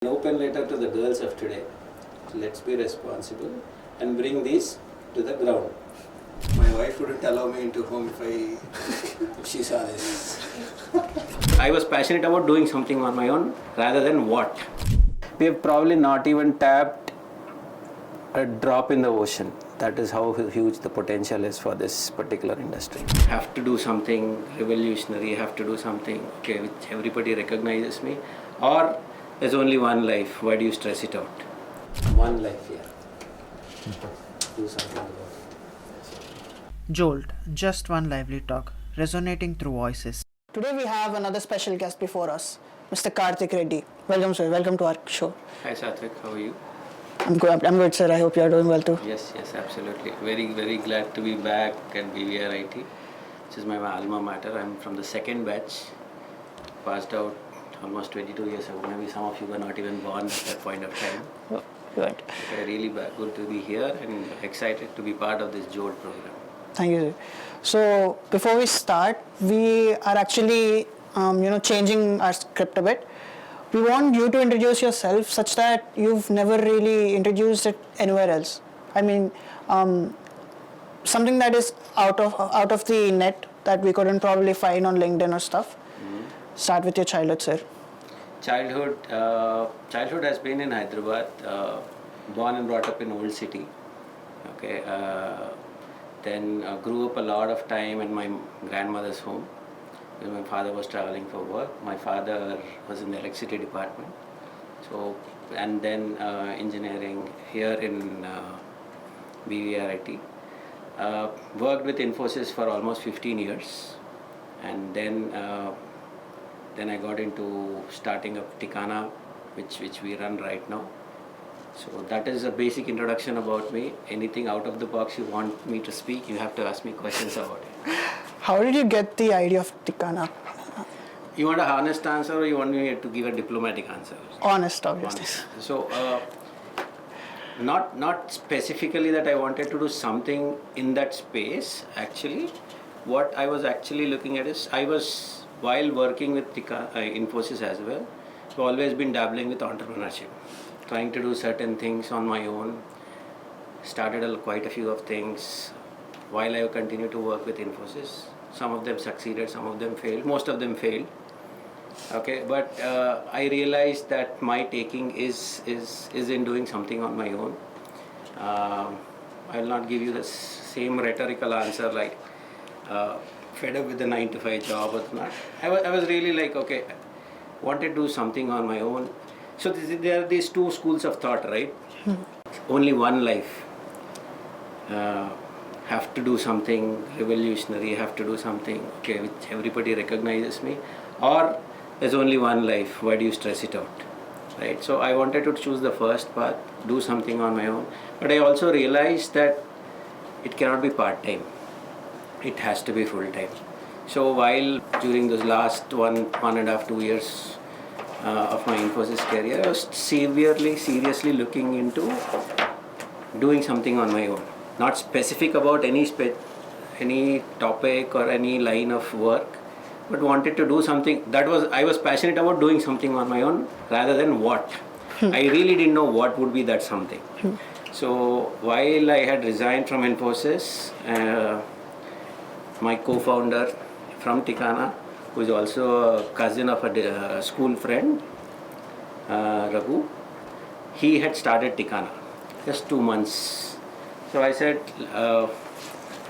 An open letter to the girls of today. Let's be responsible and bring these to the ground. My wife wouldn't allow me into home if she saw this. I was passionate about doing something on my own rather than what. We have probably not even tapped a drop in the ocean. That is how huge the potential is for this particular industry. Have to do something revolutionary, have to do something which everybody recognizes me, or there's only one life, why do you stress it out? One life here. Do something about it. Jolt, just one lively talk, resonating through voices. Today we have another special guest before us, Mr. Karthik Reddy. Welcome, sir. Welcome to our show. Hi Satvik, how are you? I'm good, sir. I hope you are doing well too. Yes, absolutely. Very glad to be back at BVRIT, which is my alma mater. I'm from the second batch, passed out almost 22 years ago. Maybe some of you were not even born at that point of time. Oh, right. Really good to be here and excited to be part of this Jolt program. Thank you, sir. So before we start, we are actually changing our script a bit. We want you to introduce yourself such that you've never really introduced it anywhere else. I mean, something that is out of the net that we couldn't probably find on LinkedIn or stuff. Start with your childhood, sir. Childhood has been in Hyderabad. Born and brought up in Old City. Okay. Then grew up a lot of time in my grandmother's home. When my father was traveling for work. My father was in the electricity department. So, and then engineering here in BVRIT. Worked with Infosys for almost 15 years. And then I got into starting up Tikaana, which we run right now. So that is a basic introduction about me. Anything out of the box you want me to speak, you have to ask me questions about it. How did you get the idea of Tikaana? You want an honest answer or you want me to give a diplomatic answer? Honest, obviously. Honest. So, not specifically that I wanted to do something in that space. Actually, what I was actually looking at is while working with Infosys as well, I've always been dabbling with entrepreneurship, trying to do certain things on my own. Started quite a few of things while I continued to work with Infosys. Some of them succeeded, some of them failed, most of them failed. Okay, but I realized that my taking is in doing something on my own. I will not give you the same rhetorical answer like fed up with the 9-to-5 job or not. I was really like, okay, wanted to do something on my own. So there are these two schools of thought, right? Only one life. Have to do something revolutionary, have to do something which everybody recognizes me, or there's only one life, why do you stress it out, right? So I wanted to choose the first path, do something on my own, but I also realized that it cannot be part-time, it has to be full-time. So while during those last 1.5, 2 years of my Infosys career, I was seriously looking into doing something on my own. Not specific about any topic or any line of work, but wanted to do something I was passionate about doing something on my own rather than what. I really didn't know what would be that something. So while I had resigned from Infosys, my co-founder from Tikaana, who is also a cousin of a school friend, Raghu, he had started Tikaana just 2 months. So I said,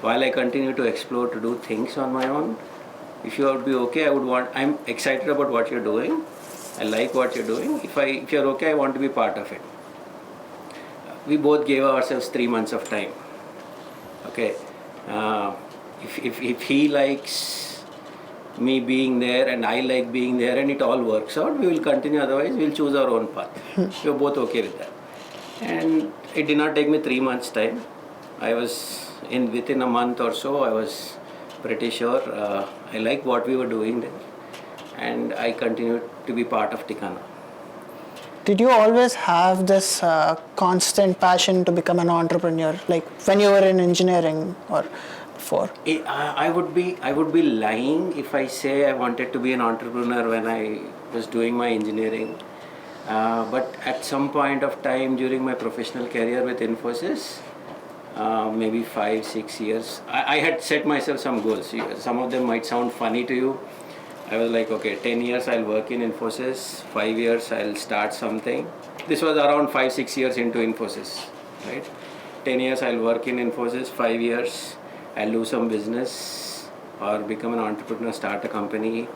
while I continue to explore, to do things on my own, if you would be okay, I'm excited about what you're doing. I like what you're doing. If you're okay, I want to be part of it. We both gave ourselves 3 months of time. Okay. If he likes me being there and I like being there and it all works out, we will continue. Otherwise, we'll choose our own path. We're both okay with that. And it did not take me 3 months' time. I was within a month or so, I was pretty sure I liked what we were doing there. And I continued to be part of Tikaana. Did you always have this constant passion to become an entrepreneur, like when you were in engineering or before? I would be lying if I say I wanted to be an entrepreneur when I was doing my engineering. But at some point of time during my professional career with Infosys, maybe 5-6 years, I had set myself some goals. Some of them might sound funny to you. I was like, okay, 10 years I'll work in Infosys, 5 years I'll start something. This was around 5-6 years into Infosys, right? 10 years I'll work in Infosys, 5 years I'll do some business or become an entrepreneur, start a company.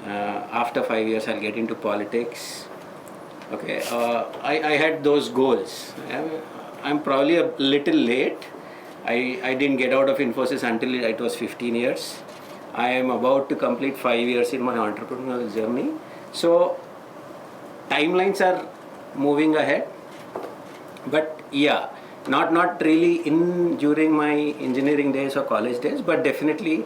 After 5 years I'll get into politics. Okay, I had those goals. I'm probably a little late. I didn't get out of Infosys until it was 15 years. I am about to complete 5 years in my entrepreneurial journey. So timelines are moving ahead. But yeah, not really during my engineering days or college days, but definitely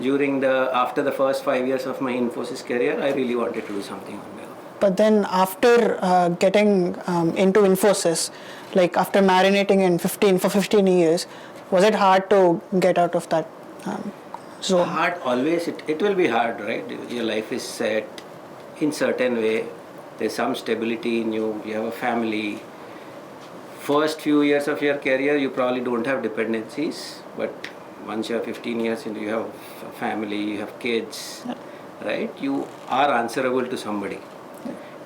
after the first 5 years of my Infosys career, I really wanted to do something on my own. But then after getting into Infosys, like after marinating in 15 years, was it hard to get out of that zone? Hard, always. It will be hard, right? Your life is set in certain way. There's some stability in you. You have a family. First few years of your career, you probably don't have dependencies. But once you're 15 years into, you have a family, you have kids, right? You are answerable to somebody.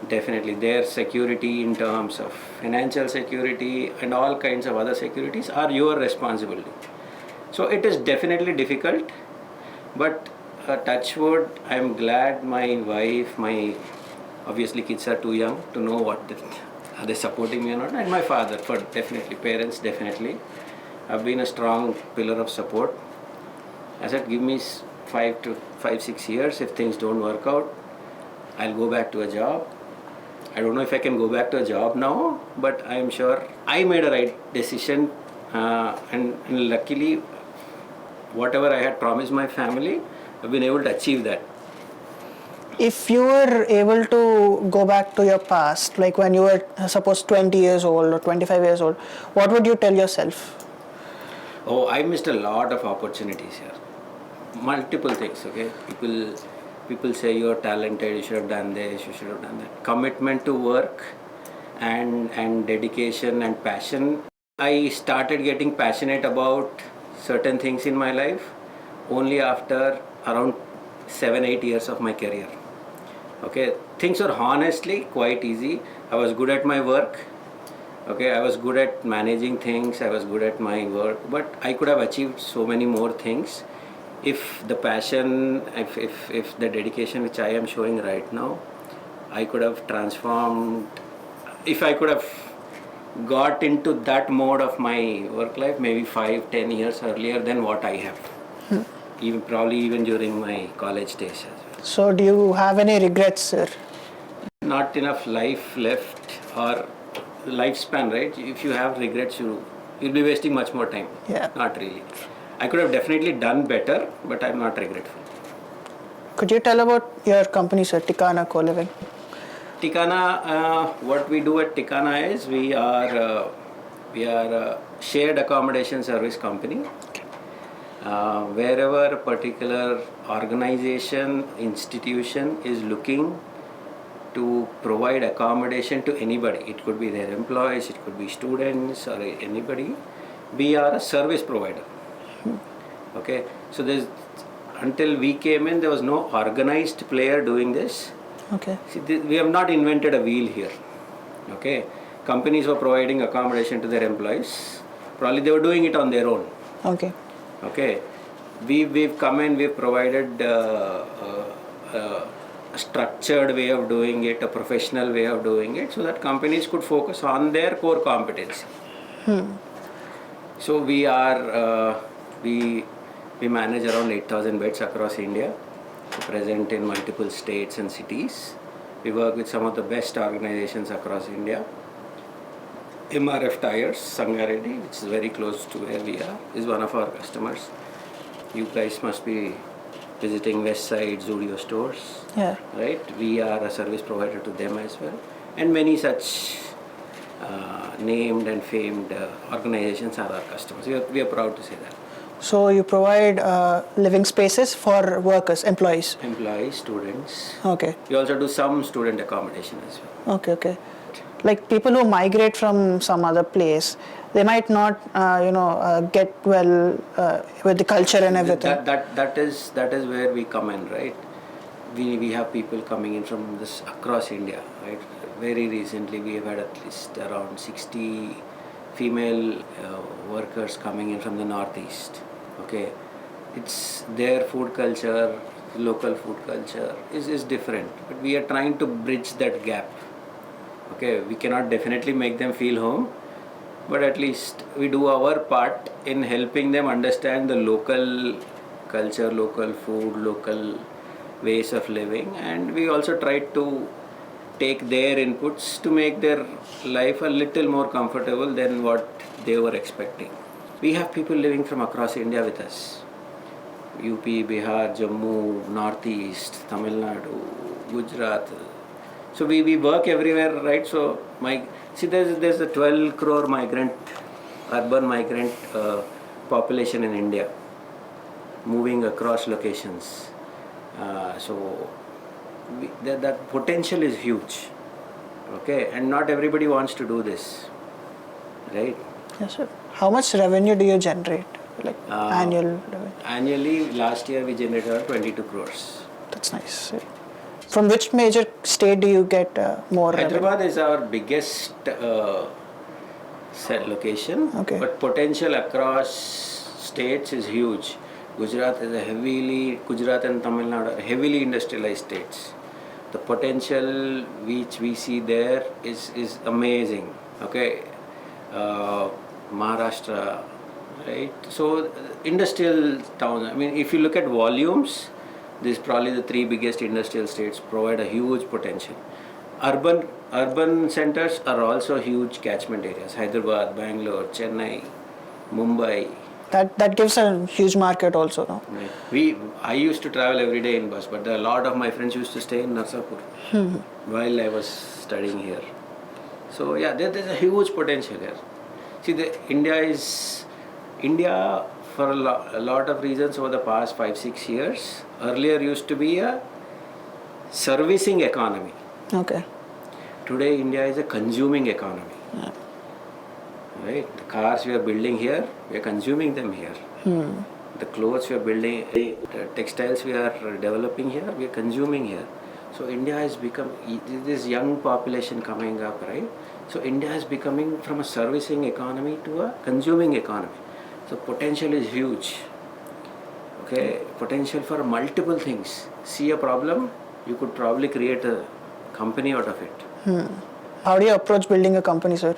Definitely, their security in terms of financial security and all kinds of other securities are your responsibility. So it is definitely difficult, but touch wood, I'm glad my wife, obviously kids are too young to know are they supporting me or not, and my father, parents definitely have been a strong pillar of support. I said, give me 5-6 years. If things don't work out, I'll go back to a job. I don't know if I can go back to a job now, but I am sure I made a right decision, and luckily, whatever I had promised my family, I've been able to achieve that. If you were able to go back to your past, like when you were suppose 20 years old or 25 years old, what would you tell yourself? Oh, I missed a lot of opportunities here. Multiple things, okay? People say you're talented, you should have done this, you should have done that. Commitment to work and dedication and passion. I started getting passionate about certain things in my life only after around 7-8 years of my career. Okay, things were honestly quite easy. I was good at my work. Okay, I was good at managing things, I was good at my work, but I could have achieved so many more things if the passion, if the dedication which I am showing right now, I could have transformed, if I could have got into that mode of my work life maybe 5-10 years earlier than what I have. Probably even during my college days as well. So do you have any regrets, sir? Not enough life left or lifespan, right? If you have regrets, you'll be wasting much more time. Yeah. Not really. I could have definitely done better, but I'm not regretful. Could you tell about your company, sir, Tikaana Co-living? Tikaana, what we do at Tikaana is we are a shared accommodation service company. Wherever a particular organization, institution is looking to provide accommodation to anybody, it could be their employees, it could be students or anybody, we are a service provider. Okay, so until we came in, there was no organized player doing this. Okay. See, we have not invented a wheel here. Okay, companies were providing accommodation to their employees. Probably they were doing it on their own. Okay. Okay, we've come in, we've provided a structured way of doing it, a professional way of doing it, so that companies could focus on their core competency. So we are we manage around 8,000 beds across India, present in multiple states and cities. We work with some of the best organizations across India. MRF Tires, Sangareddy, which is very close to where we are, is one of our customers. You guys must be visiting West Side Zudio stores. Yeah. Right? We are a service provider to them as well. And many such named and famed organizations are our customers. We are proud to say that. So you provide living spaces for workers, employees. Employees, students. Okay. We also do some student accommodation as well. Okay. Like people who migrate from some other place, they might not, get well with the culture and everything. That is where we come in, right? We have people coming in from this across India, right? Very recently, we have had at least around 60 female workers coming in from the northeast. Okay, it's their food culture, local food culture is different, but we are trying to bridge that gap. Okay, we cannot definitely make them feel home, but at least we do our part in helping them understand the local culture, local food, local ways of living, and we also try to take their inputs to make their life a little more comfortable than what they were expecting. We have people living from across India with us. UP, Bihar, Jammu, Northeast, Tamil Nadu, Gujarat. So we work everywhere, right? So there's a 12 crore urban migrant population in India, moving across locations. That potential is huge. Okay, and not everybody wants to do this, right? Yes, sir. How much revenue do you generate? Like annual revenue? Annually, last year we generated around 22 crores. That's nice. From which major state do you get more revenue? Hyderabad is our biggest set location, Okay. but potential across states is huge. Gujarat and Tamil Nadu are heavily industrialized states. The potential which we see there is amazing. Okay, Maharashtra, right? So industrial towns. I mean, if you look at volumes, these probably the three biggest industrial states provide a huge potential. Urban centers are also huge catchment areas. Hyderabad, Bangalore, Chennai, Mumbai. That gives a huge market also, no? Right. I used to travel every day in bus, but a lot of my friends used to stay in Narsapur while I was studying here. So yeah, there's a huge potential here. See, India for a lot of reasons over the past 5-6 years. Earlier used to be a servicing economy. Okay. Today India is a consuming economy. Yeah. Right? The cars we are building here, we are consuming them here. The clothes we are building, the textiles we are developing here, we are consuming here. So India has become, this young population coming up, right? So India is becoming from a servicing economy to a consuming economy. So potential is huge. Okay, potential for multiple things. See a problem, you could probably create a company out of it. How do you approach building a company, sir?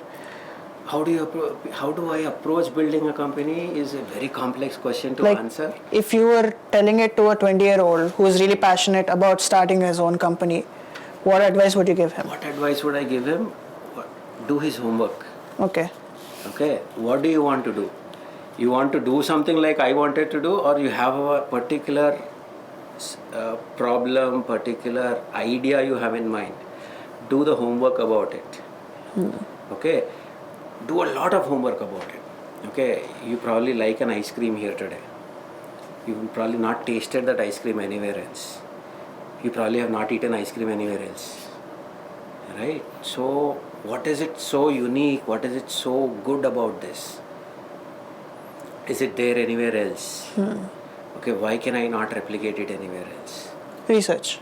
How do I approach building a company is a very complex question to answer. If you were telling it to a 20-year-old who is really passionate about starting his own company, what advice would you give him? What advice would I give him? Do his homework. Okay. What do you want to do? You want to do something like I wanted to do, or you have a particular problem, particular idea you have in mind? Do the homework about it. Okay. Do a lot of homework about it. Okay, you probably like an ice cream here today. You will probably not tasted that ice cream anywhere else. You probably have not eaten ice cream anywhere else. Right? So, what is it so unique? What is it so good about this? Is it there anywhere else? Okay, why can I not replicate it anywhere else? Research.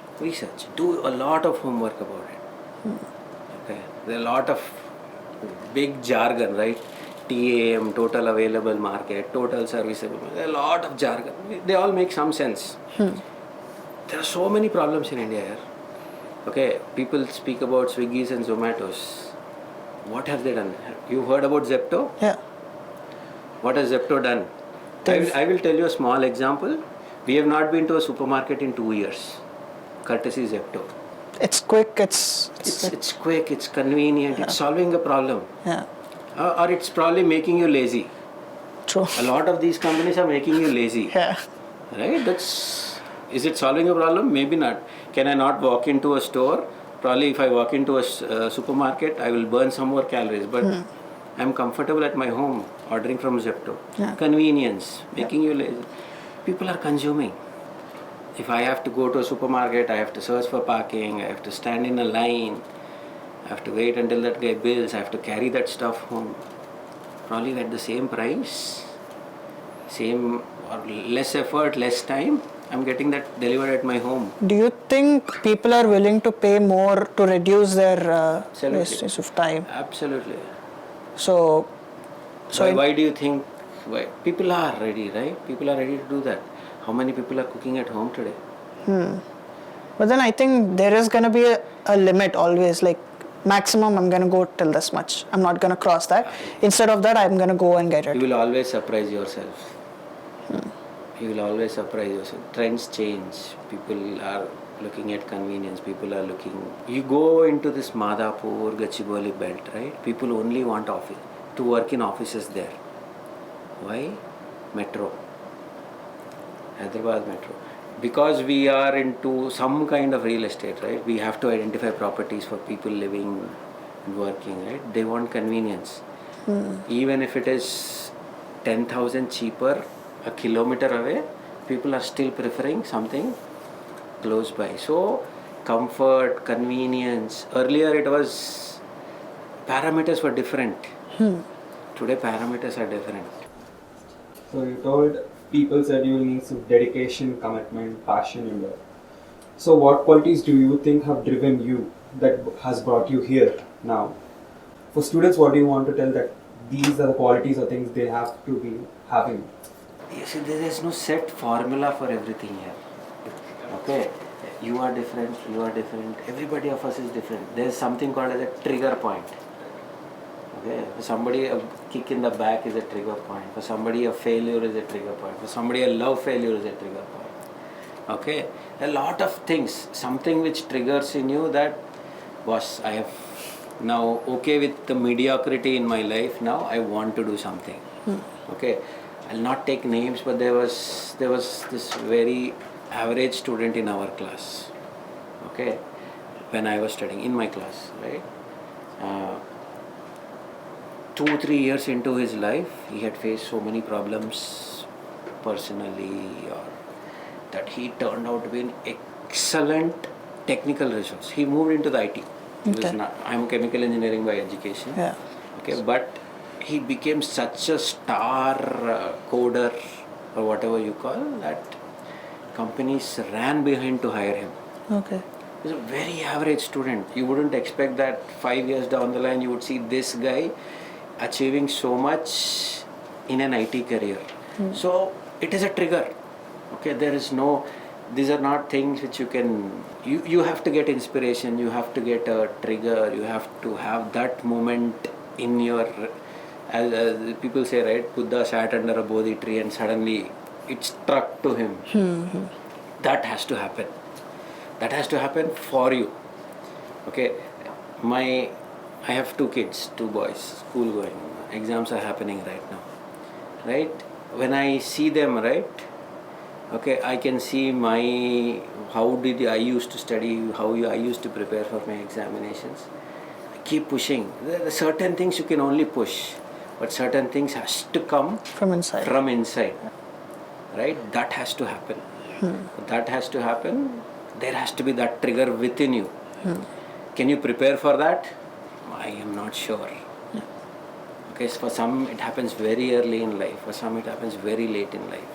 Do a lot of homework about it. Okay, there are a lot of big jargon, right? TAM, total available market, total serviceable market. There are a lot of jargon. They all make some sense. There are so many problems in India here. Okay, people speak about Swiggy's and Zomatos. What have they done? You heard about Zepto? Yeah. What has Zepto done? I will tell you a small example. We have not been to a supermarket in 2 years, courtesy Zepto. It's quick, it's quick, it's convenient, it's solving a problem. Yeah. Or it's probably making you lazy. True. A lot of these companies are making you lazy. Yeah. Right? Is it solving a problem? Maybe not. Can I not walk into a store? Probably if I walk into a supermarket, I will burn some more calories. But I'm comfortable at my home ordering from Zepto. Yeah. Convenience, making you lazy. People are consuming. If I have to go to a supermarket, I have to search for parking, I have to stand in a line, I have to wait until that guy bills, I have to carry that stuff home. Probably at the same price, same or less effort, less time, I'm getting that delivered at my home. Do you think people are willing to pay more to reduce their Absolutely. wastage of time? Absolutely. So, Why do you think people are ready, right? People are ready to do that. How many people are cooking at home today? but then I think there is going to be a limit always, like maximum I'm going to go till this much. I'm not going to cross that. Instead of that, I'm going to go and get You it. will always surprise yourself. You will always surprise yourself. Trends change. People are looking at convenience. People are looking. You go into this Madhapur, Gachibowli belt, right? People only want office to work in offices there. Why? Metro. Hyderabad Metro. Because we are into some kind of real estate, right? We have to identify properties for people living and working, right? They want convenience. Even if it is 10,000 cheaper a kilometer away, people are still preferring something close by. So, comfort, convenience. Earlier it was parameters were different. Today parameters are different. So you told people said you will need some dedication, commitment, passion in that. So what qualities do you think have driven you that has brought you here now? For students, what do you want to tell that these are the qualities or things they have to be having? You see, there is no set formula for everything here. Okay, you are different, everybody of us is different. There is something called as a trigger point. Okay, for somebody a kick in the back is a trigger point. For somebody a failure is a trigger point. For somebody a love failure is a trigger point. Okay, a lot of things, something which triggers in you that, boss, I have now okay with the mediocrity in my life. Now I want to do something. Okay, I'll not take names, but there was this very average student in our class. Okay, when I was studying in my class, right? 2-3 years into his life, he had faced so many problems personally, or that he turned out to be an excellent technical resource. He moved into the IT. I'm chemical engineering by education. Yeah. Okay, but he became such a star coder or whatever you call that. Companies ran behind to hire him. Okay. He's a very average student. You wouldn't expect that 5 years down the line you would see this guy achieving so much in an IT career. So it is a trigger. Okay, there is no, these are not things which you have to get inspiration, you have to get a trigger, you have to have that moment in your, as people say, right, Buddha sat under a Bodhi tree and suddenly it struck to him. That has to happen. That has to happen for you. Okay, I have 2 kids, 2 boys, school going. Exams are happening right now. Right? When I see them, right? Okay, I can see how did I used to study, how I used to prepare for my examinations. I keep pushing. There are certain things you can only push, but certain things has to come From inside. Right? That has to happen. That has to happen. There has to be that trigger within you. Can you prepare for that? I am not sure. Okay, so for some it happens very early in life, for some it happens very late in life.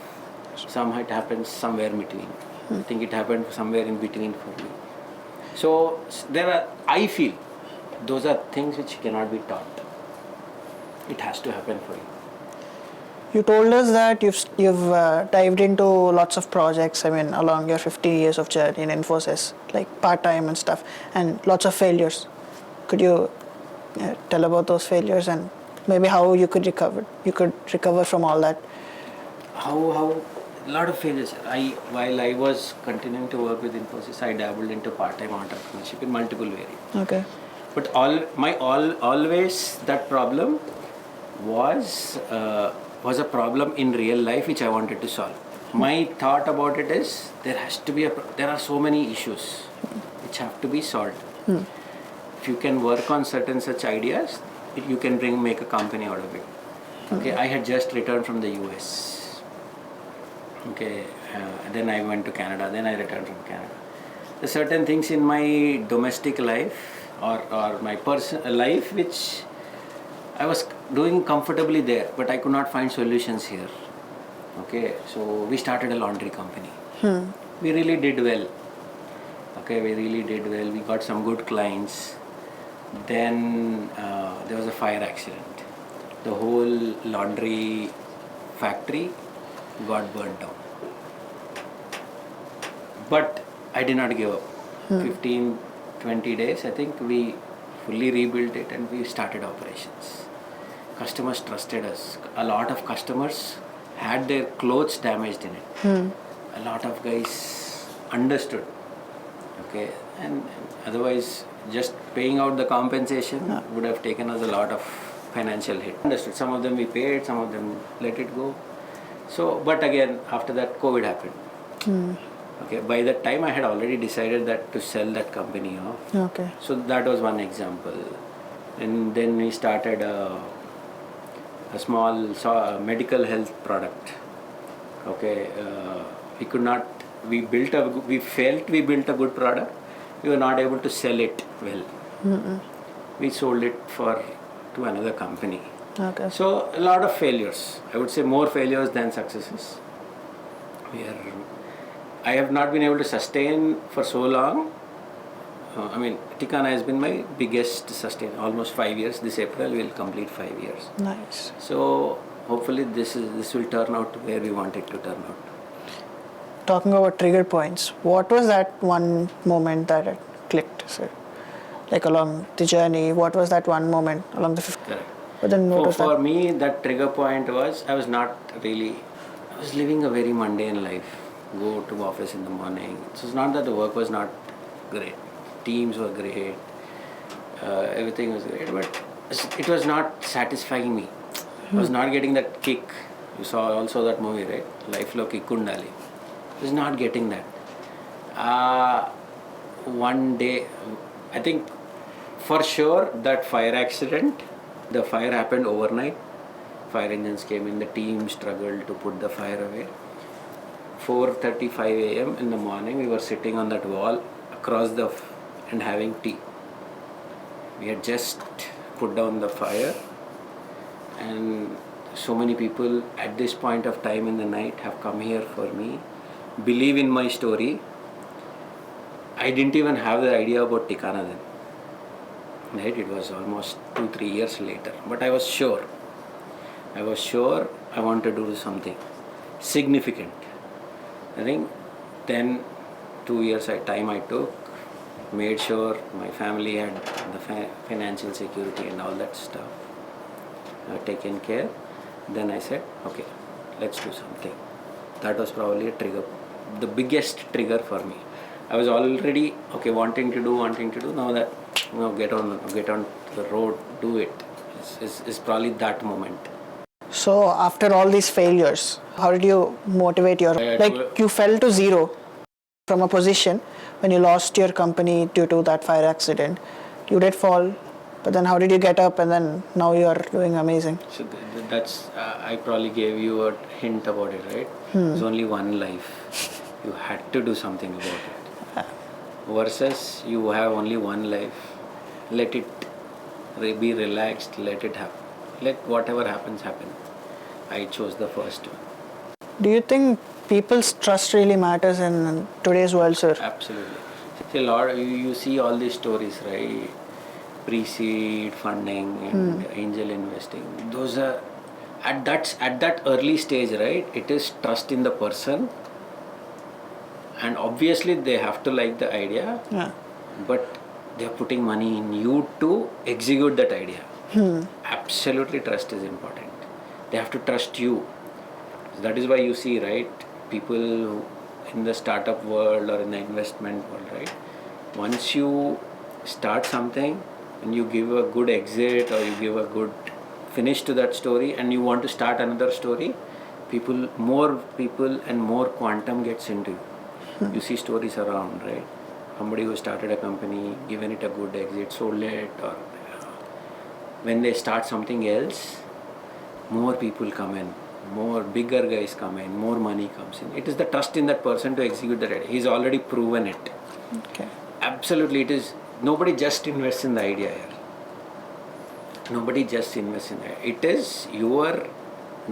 Some it happens somewhere in between. I think it happened somewhere in between for me. So I feel those are things which cannot be taught. It has to happen for you. You told us that you've dived into lots of projects, along your 50 years of journey in Infosys, like part-time and stuff, and lots of failures. Could you tell about those failures and maybe how you could recover from all that? How a lot of failures. While I was continuing to work with Infosys, I dabbled into part-time entrepreneurship in multiple variants. Okay. But always that problem was a problem in real life which I wanted to solve. My thought about it is there are so many issues which have to be solved. if you can work on certain such ideas, you can make a company out of it. Okay, I had just returned from the US. Okay, then I went to Canada, then I returned from Canada. There's certain things in my domestic life or my personal life which I was doing comfortably there, but I could not find solutions here. Okay, so we started a laundry company. We really did well. Okay, we really did well. We got some good clients. Then there was a fire accident. The whole laundry factory got burnt down. But I did not give up. 15, 20 days, I think we fully rebuilt it and we started operations. Customers trusted us. A lot of customers had their clothes damaged in it. A lot of guys understood. Okay, and otherwise just paying out the compensation would have taken us a lot of financial hit. Understood. Some of them we paid, some of them let it go. So, but again, after that COVID happened. Okay, by that time I had already decided that to sell that company off. Okay. So that was one example. And then we started a small medical health product. Okay, we could not, we felt we built a good product. We were not able to sell it well. We sold it to another company. Okay. So a lot of failures. I would say more failures than successes. I have not been able to sustain for so long. Tikaana has been my biggest sustain, almost 5 years. This April will complete 5 years. Nice. So hopefully this will turn out to where we want it to turn out. Talking about trigger points, what was that one moment that it clicked? So, like along the journey, what was that one moment along the 50? Correct. But then what was For that? me, that trigger point was I was living a very mundane life. Go to office in the morning. It was not that the work was not great. Teams were great. Everything was great, but it was not satisfying me. I was not getting that kick. You saw also that movie, right? Life lo Kikundali. I was not getting that. One day, I think for sure that fire accident, the fire happened overnight. Fire engines came in, the team struggled to put the fire away. 4:35 a.m. in the morning, we were sitting on that wall across and having tea. We had just put down the fire, and so many people at this point of time in the night have come here for me, believe in my story. I didn't even have the idea about Tikaana then. Right? It was almost 2-3 years later, but I was sure I want to do something significant. I think then 2 years time I took, made sure my family had the financial security and all that stuff taken care. Then I said, okay, let's do something. That was probably a trigger, the biggest trigger for me. I was already wanting to do. Now that get on the road, do it. Is probably that moment. So after all these failures, how did you motivate you fell to zero from a position when you lost your company due to that fire accident. You did fall, but then how did you get up and then now you are doing amazing? So that's I probably gave you a hint about it, right? There's only one life. You had to do something about it. Versus you have only one life. Let it be relaxed. Let it happen. Let whatever happens happen. I chose the first one. Do you think people's trust really matters in today's world, sir? Absolutely. See, you see all these stories, right? Pre-seed funding and angel investing. Those are at that early stage, right? It is trust in the person, and obviously they have to like the idea. Yeah. But they are putting money in you to execute that idea. Absolutely, trust is important. They have to trust you. That is why you see, right, people in the startup world or in the investment world, right? Once you start something and you give a good exit or you give a good finish to that story and you want to start another story, more people and more quantum gets into you. You see stories around, right? somebody who started a company, given it a good exit, sold it, or when they start something else, more people come in, more bigger guys come in, more money comes in. It is the trust in that person to execute that idea. He's already proven it. Okay. Absolutely, it is. Nobody just invests in the idea here. Nobody just invests in it. It is your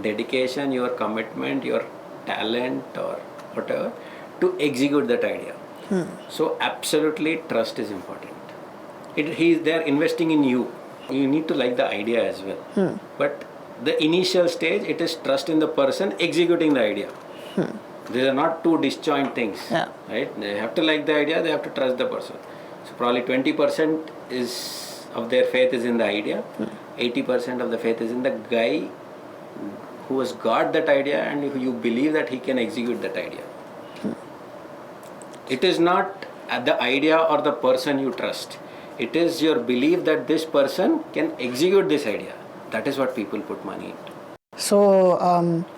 dedication, your commitment, your talent, or whatever to execute that idea. So absolutely, trust is important. They're investing in you. You need to like the idea as well. But the initial stage, it is trust in the person executing the idea. These are not two disjoint things. Yeah. Right? They have to like the idea. They have to trust the person. So probably 20% of their faith is in the idea. 80% of the faith is in the guy who has got that idea, and if you believe that he can execute that idea. It is not the idea or the person you trust. It is your belief that this person can execute this idea. That is what people put money into. So,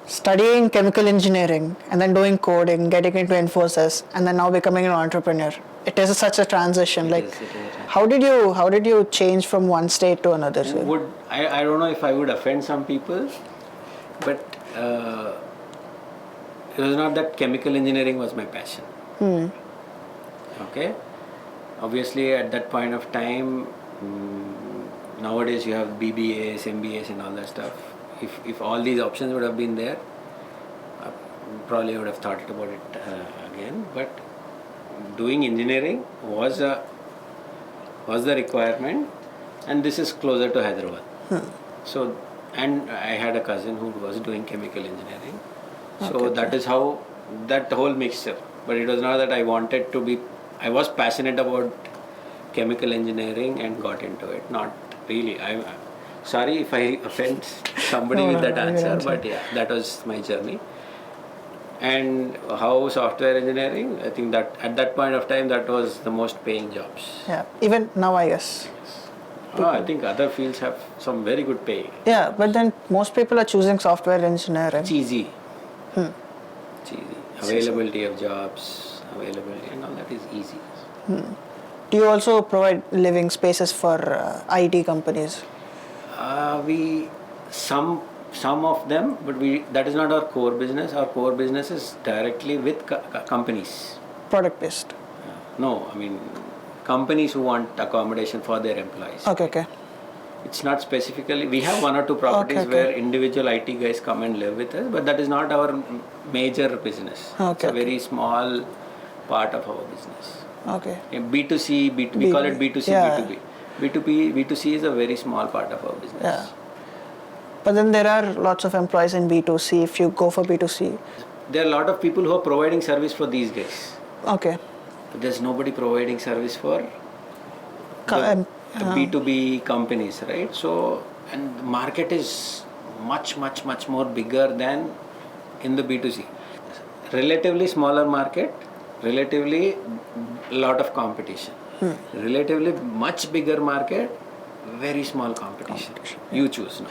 studying chemical engineering and then doing coding, getting into Infosys, and then now becoming an entrepreneur. It is such a transition. It Like, is a transition. how did you change from one state to another? Sir? I don't know if I would offend some people, but it was not that chemical engineering was my passion. Okay, obviously at that point of time, nowadays you have BBAs, MBAs, and all that stuff. If all these options would have been there, probably I would have thought about it again. But doing engineering was the requirement, and this is closer to Hyderabad. So, and I had a cousin who was doing chemical engineering. So that is how that whole mixture. But it was not that I wanted to be. I was passionate about chemical engineering and got into it. Not really. I'm sorry if I offend somebody with that answer, but yeah, that was my journey. And how software engineering, I think that at that point of time, that was the most paying jobs. Yeah, even now I guess. I think other fields have some very good pay. Yeah, but then most people are choosing software engineering. It's easy. It's easy. Availability of jobs, availability and all that is easy. Do you also provide living spaces for IT companies? Some of them, but that is not our core business. Our core business is directly with companies. Product based. No, I mean companies who want accommodation for their employees. Okay. It's not specifically. We have one or two properties where individual IT guys come and live with us, but that is not our major business. It's a very small part of our business. Okay. B2C, we call it B2C, B2B. B2C is a very small part of our business. Yeah. But then there are lots of employees in B2C if you go for B2C. There are a lot of people who are providing service for these guys. Okay. But there's nobody providing service for the B2B companies, right? So, and the market is much more bigger than in the B2C. Relatively smaller market, relatively lot of competition. Relatively much bigger market, very small competition. You choose now.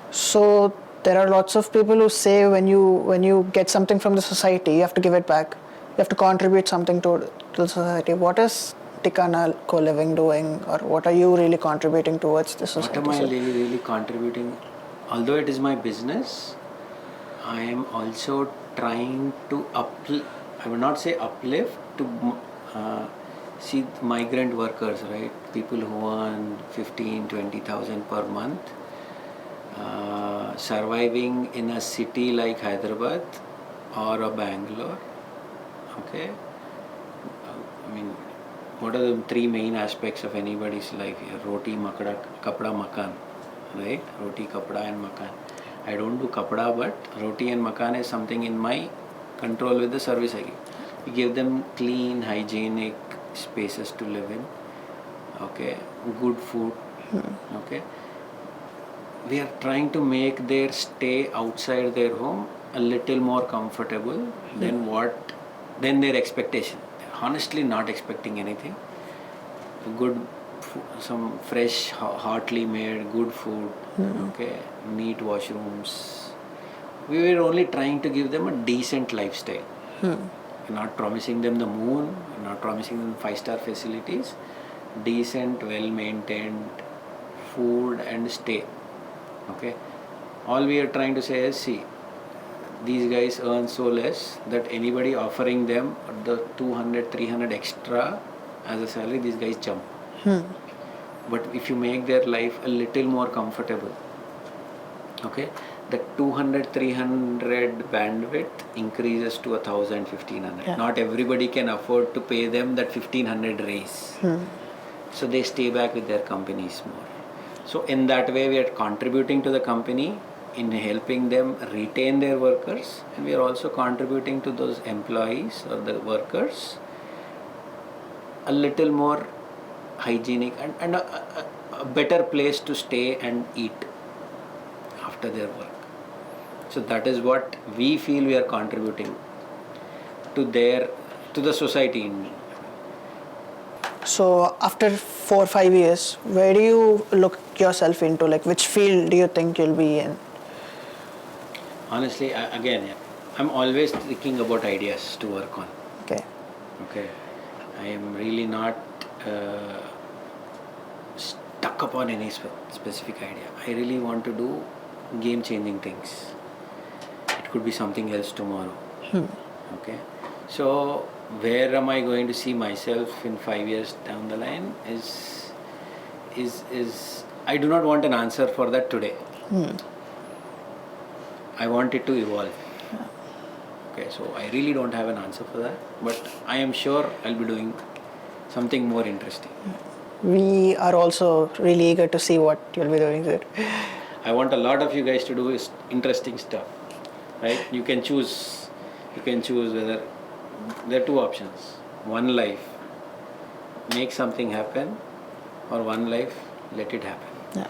So there are lots of people who say when you get something from the society, you have to give it back. You have to contribute something to the society. What is Tikaana Co-living doing, or what are you really contributing towards the society? What am I really contributing? Although it is my business, I am also trying to I would not say uplift, to see migrant workers, right? People who earn 15,000-20,000 per month, surviving in a city like Hyderabad or a Bangalore. Okay, I mean, what are the three main aspects of anybody's life here? Roti, kapda, makan, right? Roti, kapda and makan. I don't do kapda, but roti and makan is something in my control with the service I give. We give them clean, hygienic spaces to live in. Okay, good food. Okay, we are trying to make their stay outside their home a little more comfortable than their expectation. Honestly, not expecting anything. Good, some fresh, hotly made, good food. Okay, neat washrooms. We were only trying to give them a decent lifestyle. not promising them the moon, not promising them 5-star facilities, decent, well-maintained food and stay. Okay, all we are trying to say is, see, these guys earn so less that anybody offering them the 200, 300 extra as a salary, these guys jump. But if you make their life a little more comfortable, okay, the 200, 300 bandwidth increases to 1,000, 1,500. Yeah. Not everybody can afford to pay them that 1,500 raise. So they stay back with their companies more. So in that way, we are contributing to the company in helping them retain their workers, and we are also contributing to those employees or the workers a little more hygienic and a better place to stay and eat after their work. So that is what we feel we are contributing to the society. So after 4 or 5 years, where do you look yourself into? Like, which field do you think you'll be in? Honestly, I'm always thinking about ideas to work on. Okay. Okay, I am really not stuck upon any specific idea. I really want to do game-changing things. It could be something else tomorrow. Okay, so where am I going to see myself in 5 years down the line is I do not want an answer for that today. I want it to evolve. Okay, so I really don't have an answer for that, but I am sure I'll be doing something more interesting. We are also really eager to see what you'll be doing there. I want a lot of you guys to do interesting stuff, right? You can choose whether there are two options. One life, make something happen, or one life, let it happen. Yeah.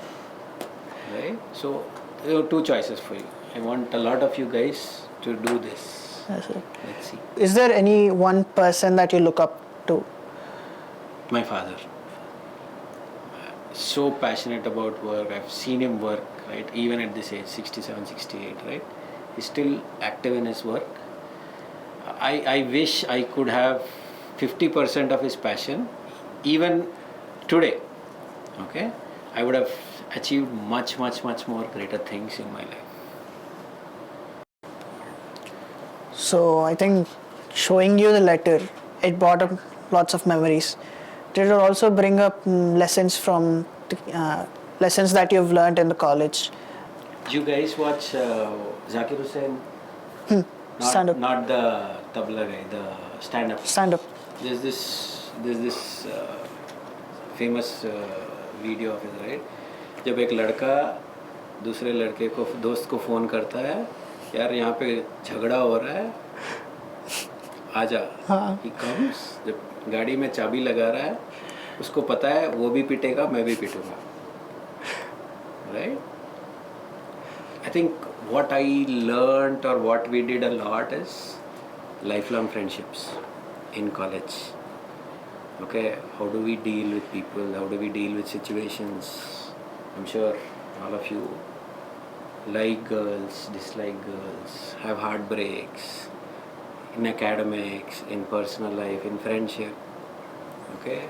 Right? So there are two choices for you. I want a lot of you guys to do this. That's it. Let's see. Is there any one person that you look up to? My father. So passionate about work. I've seen him work, right? Even at this age, 67, 68, right? He's still active in his work. I wish I could have 50% of his passion, even today. Okay? I would have achieved much more greater things in my life. So I think showing you the letter, it brought up lots of memories. Did it also bring up lessons from lessons that you've learned in the college? Did you guys watch Zakir Hussain? Stand-up. Not the tabla guy, the stand-up. Stand-up. There's this famous video of it, right? जब एक लड़का दूसरे लड़के को दोस्त को phone करता है, यार यहाँ पे झगड़ा हो रहा है, आजा. He comes, जब गाड़ी में चाबी लगा रहा है, उसको पता है वो भी पिटेगा, मैं भी पिटूंगा. Right? I think what I learned or what we did a lot is lifelong friendships in college. Okay, how do we deal with people? How do we deal with situations? I'm sure all of you like girls, dislike girls, have heartbreaks in academics, in personal life, in friendship. Okay,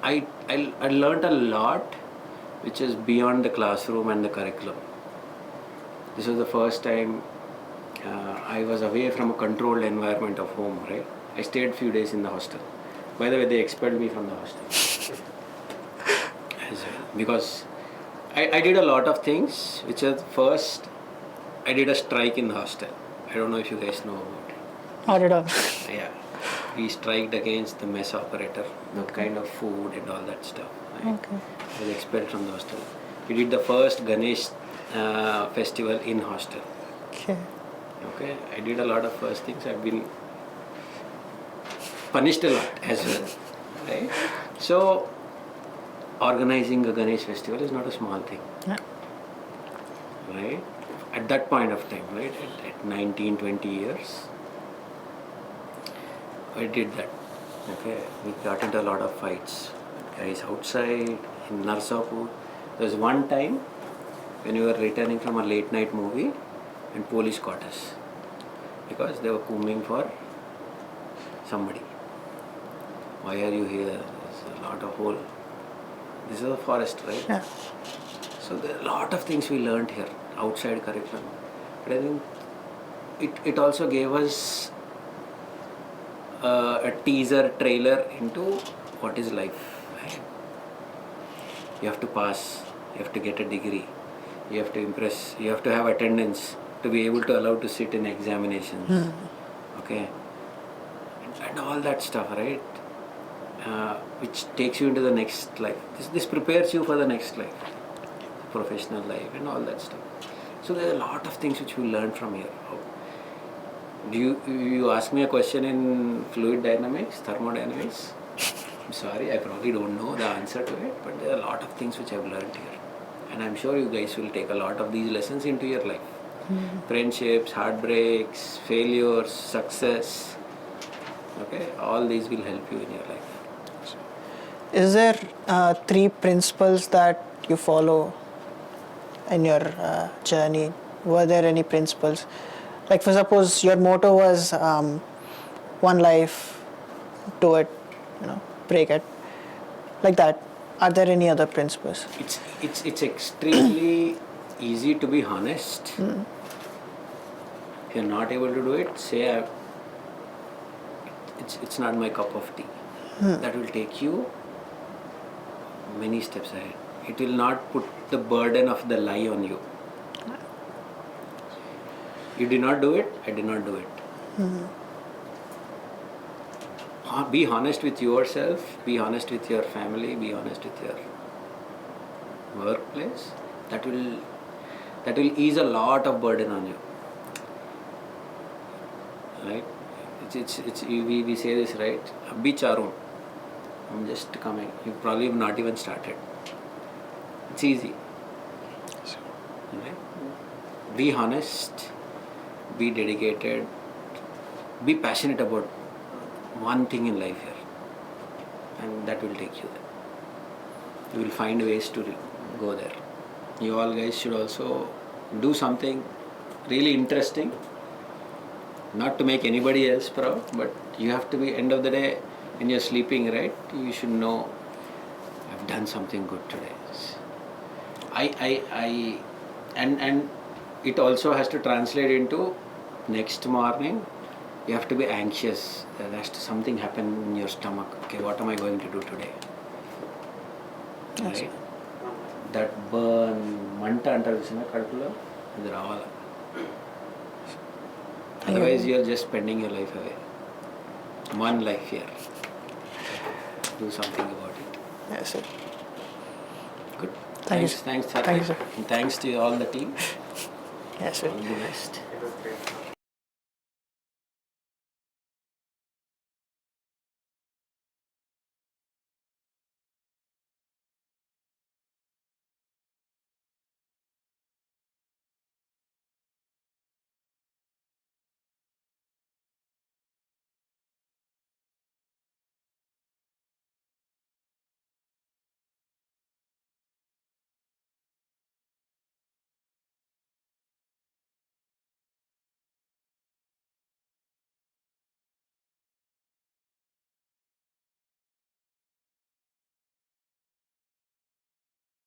I learned a lot which is beyond the classroom and the curriculum. This was the first time I was away from a controlled environment of home, right? I stayed few days in the hostel. By the way, they expelled me from the hostel. As well. Because I did a lot of things, which was first, I did a strike in the hostel. I don't know if you guys know about it. Not at all. Yeah. We striked against the mess operator, the kind of food and all that stuff. Right? Okay. I was expelled from the hostel. We did the first Ganesh festival in hostel. Okay. Okay, I did a lot of first things. I've been punished a lot as well. Right? So, organizing a Ganesh festival is not a small thing. Yeah. Right? At that point of time, right? At 19, 20 years, I did that. Okay, we got into a lot of fights. Guys outside, in Narsapur. There was one time when we were returning from a late night movie and police caught us. because they were combing for somebody. Why are you here? There's a lot of hole. This is a forest, right? Yeah. So there are a lot of things we learned here outside curriculum. But I think it also gave us a teaser trailer into what is life. Right? You have to pass, you have to get a degree, you have to impress, you have to have attendance to be able to allow to sit in examinations. Okay, and all that stuff, right? Which takes you into the next life. This prepares you for the next life, professional life, and all that stuff. So there are a lot of things which we learn from here. Do you ask me a question in fluid dynamics, thermodynamics? I'm sorry, I probably don't know the answer to it, but there are a lot of things which I've learned here, and I'm sure you guys will take a lot of these lessons into your life. Friendships, heartbreaks, failures, success. Okay, all these will help you in your life. Is there 3 principles that you follow in your journey? Were there any principles? Like, for suppose your motto was one life, do it, break it, like that. Are there any other principles? It's extremely easy to be honest. If you're not able to do it, say it's not my cup of tea. That will take you many steps ahead. It will not put the burden of the lie on you. You did not do it, I did not do it. Be honest with yourself, be honest with your family, be honest with your workplace. That will ease a lot of burden on you. Right? We say this, right? Abhi charun. I'm just coming. You probably have not even started. It's easy. Right? Be honest, be dedicated, be passionate about one thing in life here, and that will take you there. You will find ways to go there. You all guys should also do something really interesting, not to make anybody else proud, but you have to be, end of the day, when you're sleeping, right, you should know, I've done something good today. And it also has to translate into next morning, you have to be anxious. There has to something happen in your stomach. Okay, what am I going to do today? Right? That burn, manta antaru visina kadupulo, adi ravala. Otherwise, you are just spending your life away. One life here. Do something about it. Yes, sir. Good. Thank you, Thanks, sir. Karthik. Thank you, sir. And thanks to all the team. Yes, sir. All the best.